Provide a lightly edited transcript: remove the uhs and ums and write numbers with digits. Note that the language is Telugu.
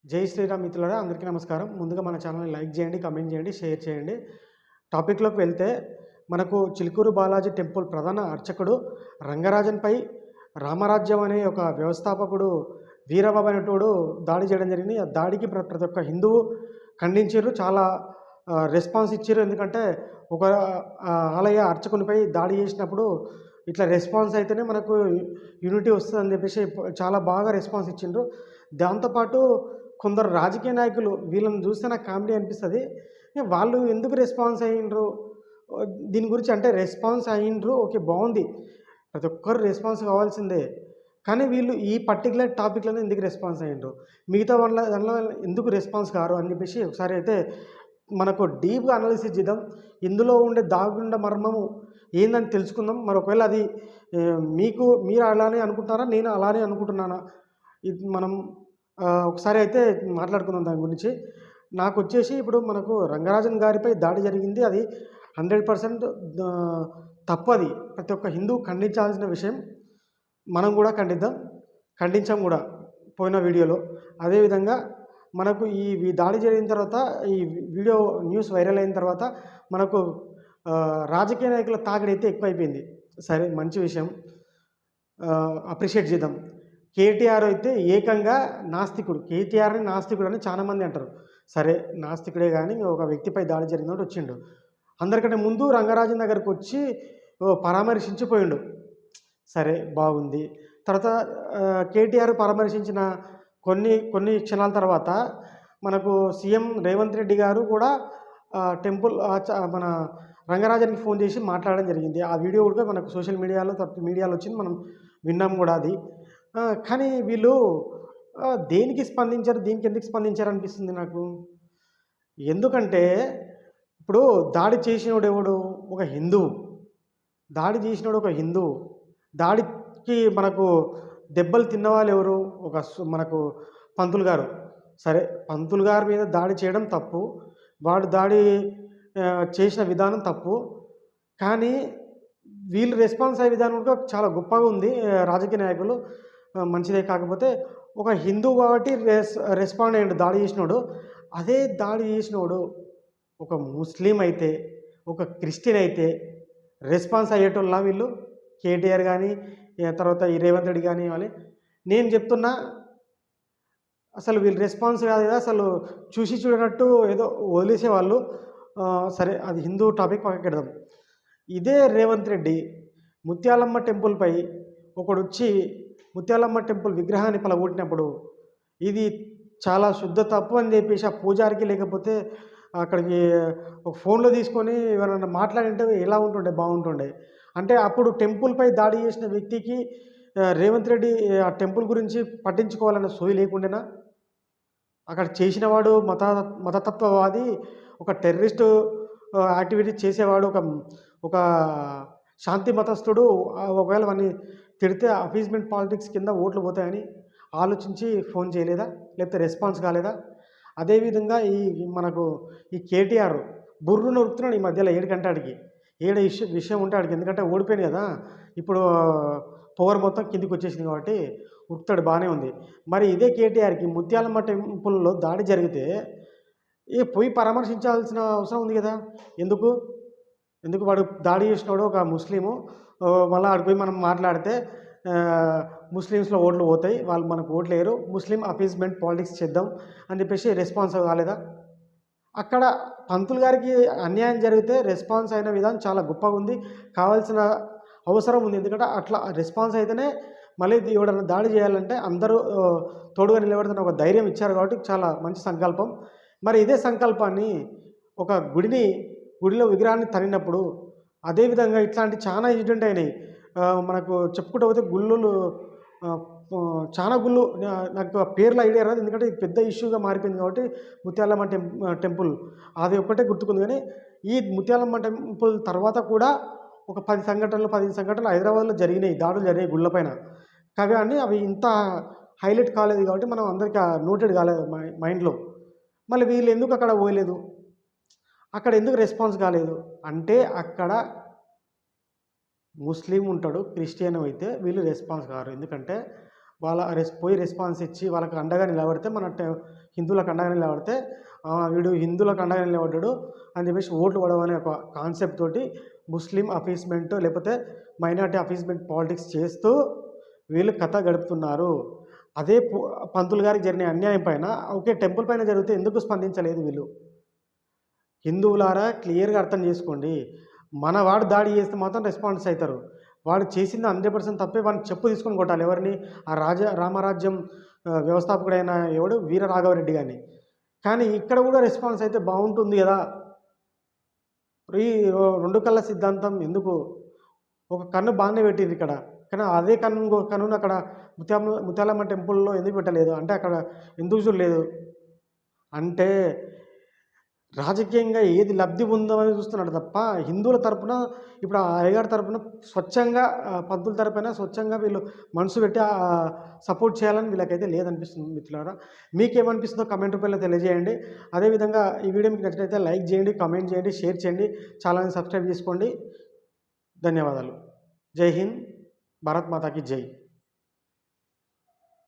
జై శ్రీరామ్ మిత్రులారా, అందరికీ నమస్కారం. ముందుగా మన ఛానల్ని లైక్ చేయండి, కమెంట్ చేయండి, షేర్ చేయండి. టాపిక్‌లోకి వెళ్తే మనకు చిలుకూరు బాలాజీ టెంపుల్ ప్రధాన అర్చకుడు రంగరాజన్‌పై రామరాజ్యం అనే ఒక వ్యవస్థాపకుడు వీరబాబు అనేటోడు దాడి చేయడం జరిగింది. ఆ దాడికి ప్రతి ఒక్క హిందువు ఖండించిర్రు. చాలా రెస్పాన్స్ ఇచ్చిర్రు. ఎందుకంటే ఒక ఆలయ అర్చకునిపై దాడి చేసినప్పుడు ఇట్లా రెస్పాన్స్ అయితేనే మనకు యూనిటీ వస్తదని చెప్పేసి చాలా బాగా రెస్పాన్స్ ఇచ్చిండ్రు. దాంతోపాటు కొందరు రాజకీయ నాయకులు వీళ్ళని చూస్తే నాకు కామెడీ అనిపిస్తది. వాళ్ళు ఎందుకు రెస్పాన్స్ అయ్యిండ్రు? దీని గురించి అంటే రెస్పాన్స్ అయ్యిండ్రు. ఓకే, బావుంది. ప్రతి ఒక్కరు రెస్పాన్స్ కావాల్సిందే. కానీ వీళ్ళు ఈ పర్టిక్యులర్ టాపిక్‌లోనే ఎందుకు రెస్పాన్స్ అయ్యిండ్రు? మిగతా దానిలో ఎందుకు రెస్పాన్స్ కారు అని చెప్పేసి ఒకసారి అయితే మనకు డీప్‌గా అనాలిసిస్ చేద్దాం. ఇందులో ఉండే దాగుండ మర్మము ఏందని తెలుసుకుందాం. మరి ఒకవేళ అది మీరు అలానే అనుకుంటున్నారా? నేను అలానే అనుకుంటున్నానా? ఇది మనం ఒకసారి అయితే మాట్లాడుకుందాం దాని గురించి. నాకొచ్చేసి ఇప్పుడు మనకు రంగరాజన్ గారిపై దాడి జరిగింది. అది 100% తప్పది. ప్రతి ఒక్క హిందువు ఖండించాల్సిన విషయం. మనం కూడా ఖండించాం కూడా పోయిన వీడియోలో. అదేవిధంగా మనకు ఈ దాడి జరిగిన తర్వాత ఈ వీడియో న్యూస్ వైరల్ అయిన తర్వాత మనకు రాజకీయ నాయకుల తాకిడైతే ఎక్కువైపోయింది. సరే, మంచి విషయం. అప్రిషియేట్ చేద్దాం. కేటీఆర్ అయితే ఏకంగా నాస్తికుడు. కేటీఆర్‌ని నాస్తికుడు అని చాలామంది అంటారు. సరే, నాస్తికుడే గానీ ఒక వ్యక్తిపై దాడి జరిగిందంటే వచ్చిండు. అందరికంటే ముందు రంగరాజన్ దగ్గరకొచ్చి పరామర్శించి పోయిండు. సరే, బాగుంది. తర్వాత కేటీఆర్ పరామర్శించిన కొన్ని క్షణాల తర్వాత మనకు సీఎం రేవంత్ రెడ్డి గారు కూడా టెంపుల్ మన రంగరాజన్‌కి ఫోన్ చేసి మాట్లాడడం జరిగింది. ఆ వీడియో కూడా మనకు సోషల్ మీడియాలో వచ్చింది. మనం విన్నాం కూడా అది. కానీ వీళ్ళు దేనికి స్పందించారు? దీనికి ఎందుకు స్పందించారు అనిపిస్తుంది నాకు. ఎందుకంటే ఇప్పుడు దాడి చేసినోడు ఎవడు? ఒక హిందువు. దాడి చేసినోడు ఒక హిందువు. దాడికి మనకు దెబ్బలు తిన్నవాళ్ళు ఎవరు? మనకు పంతులు గారు. సరే, పంతులు గారి మీద దాడి చేయడం తప్పు. వాడు దాడి చేసిన విధానం తప్పు. కానీ వీళ్ళు రెస్పాన్స్ అయ్యే విధానం కూడా చాలా గొప్పగా ఉంది. రాజకీయ నాయకులు మంచిదే. కాకపోతే ఒక హిందువు కాబట్టి రెస్పాండ్ అయ్యిండు దాడి చేసినోడు. అదే దాడి చేసినోడు ఒక ముస్లిం అయితే, ఒక క్రిస్టియన్ అయితే రెస్పాన్స్ అయ్యేటోళ్ళా వీళ్ళు? కేటీఆర్ కానీ, తర్వాత ఈ రేవంత్ రెడ్డి కానీ వాళ్ళు. నేను చెప్తున్నా, అసలు వీళ్ళు రెస్పాన్స్ కాదు కదా, అసలు చూసి చూడనట్టు ఏదో వదిలేసేవాళ్ళు. సరే, అది హిందూ టాపిక్ పక్కకెడదాం. ఇదే రేవంత్ రెడ్డి ముత్యాలమ్మ టెంపుల్పై ఒకడొచ్చి ముత్యాలమ్మ టెంపుల్ విగ్రహాన్ని పలగొట్టినప్పుడు ఇది చాలా శుద్ధ తప్పు అని చెప్పేసి ఆ పూజారికి లేకపోతే అక్కడికి ఒక ఫోన్లో తీసుకొని ఎవరైనా మాట్లాడింటే ఎలా ఉంటుండే? బాగుంటుండే. అంటే అప్పుడు టెంపుల్పై దాడి చేసిన వ్యక్తికి రేవంత్ రెడ్డి ఆ టెంపుల్ గురించి పట్టించుకోవాలన్న సోయి లేకుండేనా? అక్కడ చేసినవాడు మతతత్వవాది, ఒక టెర్రరిస్టు యాక్టివిటీ చేసేవాడు, ఒక శాంతి మతస్థుడు. ఒకవేళ వాడిని తిడితే అపీస్మెంట్ పాలిటిక్స్ కింద ఓట్లు పోతాయని ఆలోచించి ఫోన్ చేయలేదా? లేకపోతే రెస్పాన్స్ కాలేదా? అదేవిధంగా మనకు ఈ కేటీఆర్ బుర్రున ఉరుకుతున్నాడు ఈ మధ్యలో ఏడికంటాడికి. విషయం ఉంటే ఆడికి, ఎందుకంటే ఓడిపోయింది కదా. ఇప్పుడు పవర్ మొత్తం కిందికి వచ్చేసింది కాబట్టి ఉరుకుతాడు, బాగానే ఉంది. మరి ఇదే కేటీఆర్‌కి ముత్యాలమ్మ టెంపుల్‌లో దాడి జరిగితే పోయి పరామర్శించాల్సిన అవసరం ఉంది కదా. ఎందుకు? వాడు దాడి చేసినోడు ఒక ముస్లిము. మళ్ళీ ఆడికి పోయి మనం మాట్లాడితే ముస్లిమ్స్‌లో ఓట్లు పోతాయి, వాళ్ళు మనకు ఓట్లేయరు, ముస్లిం అపీస్మెంట్ పాలిటిక్స్ చేద్దాం అని చెప్పేసి రెస్పాన్స్ కాలేదా? అక్కడ పంతులు గారికి అన్యాయం జరిగితే రెస్పాన్స్ అయిన విధానం చాలా గొప్పగా ఉంది. కావాల్సిన అవసరం ఉంది. ఎందుకంటే అట్లా రెస్పాన్స్ అయితేనే మళ్ళీ ఎవడన్నా దాడి చేయాలంటే అందరూ తోడుగా నిలబడుతున్న ఒక ధైర్యం ఇచ్చారు కాబట్టి చాలా మంచి సంకల్పం. మరి ఇదే సంకల్పాన్ని ఒక గుడిలో విగ్రహాన్ని తన్నినప్పుడు అదేవిధంగా ఇట్లాంటి చాలా ఇన్సిడెంట్ అయినాయి. మనకు చెప్పుకుంటూ పోతే చాలా గుళ్ళు, నాకు ఆ పేర్ల ఐడియా రాదు. ఎందుకంటే ఇది పెద్ద ఇష్యూగా మారిపోయింది కాబట్టి ముత్యాలమ్మ టెంపుల్ అది ఒక్కటే గుర్తుకుంది. కానీ ఈ ముత్యాలమ్మ టెంపుల్ తర్వాత కూడా ఒక 15 సంఘటనలు హైదరాబాద్‌లో జరిగినాయి. దాడులు జరిగినాయి గుళ్ళపైన. కానీ అవి ఇంత హైలైట్ కాలేదు కాబట్టి మనం అందరికీ నోటెడ్ కాలేదు మైండ్‌లో. మళ్ళీ వీళ్ళు ఎందుకు అక్కడ పోయలేదు? అక్కడ ఎందుకు రెస్పాన్స్ కాలేదు? అంటే అక్కడ ముస్లిం ఉంటాడు, క్రిస్టియన్ అయితే వీళ్ళు రెస్పాన్స్ కారు. ఎందుకంటే వాళ్ళ పోయి రెస్పాన్స్ ఇచ్చి వాళ్ళకి అండగా నిలబడితే హిందువులకు అండగా నిలబడితే వీడు హిందువులకు అండగా నిలబడ్డాడు అని చెప్పేసి ఓట్లు పడవనే ఒక కాన్సెప్ట్ తోటి ముస్లిం అఫీస్మెంట్ లేకపోతే మైనార్టీ అఫీస్మెంట్ పాలిటిక్స్ చేస్తూ వీళ్ళు కథ గడుపుతున్నారు. అదే పంతులు గారికి జరిగిన అన్యాయం పైన ఓకే టెంపుల్ పైన జరిగితే ఎందుకు స్పందించలేదు వీళ్ళు? హిందువులారా క్లియర్గా అర్థం చేసుకోండి. మనవాడు దాడి చేస్తే మాత్రం రెస్పాన్స్ అవుతారు. వాడు చేసింది 100% తప్పే. వాడిని చెప్పు తీసుకొని కొట్టాలి. ఎవరిని? ఆ రామరాజ్యం వ్యవస్థాపకుడైన ఎవడు వీర రాఘవరెడ్డి గారిని. కానీ ఇక్కడ కూడా రెస్పాన్స్ అయితే బాగుంటుంది కదా. ఈ 2 కళ్ళ సిద్ధాంతం ఎందుకు? ఒక కన్ను బాగానే పెట్టింది ఇక్కడ, కానీ అదే కన్నును అక్కడ ముత్యాలమ్మ టెంపుల్లో ఎందుకు పెట్టలేదు? అంటే అక్కడ ఎందుకు చూడలేదు? అంటే రాజకీయంగా ఏది లబ్ధి ఉందో అని చూస్తున్నాడు తప్ప హిందువుల తరపున ఇప్పుడు ఆ అయ్యగారి తరపున స్వచ్ఛంగా పంతుల తరపున స్వచ్ఛంగా వీళ్ళు మనసు పెట్టి సపోర్ట్ చేయాలని వీళ్ళకైతే లేదనిపిస్తుంది. మిత్రులారా, మీకేమనిపిస్తుందో కమెంట్ రూపంలో తెలియజేయండి. అదేవిధంగా ఈ వీడియో మీకు నచ్చినట్లయితే లైక్ చేయండి, కామెంట్ చేయండి, షేర్ చేయండి, ఛానల్ని సబ్స్క్రైబ్ చేసుకోండి. ధన్యవాదాలు. జై హింద్. భారత్ మాతాకి జై.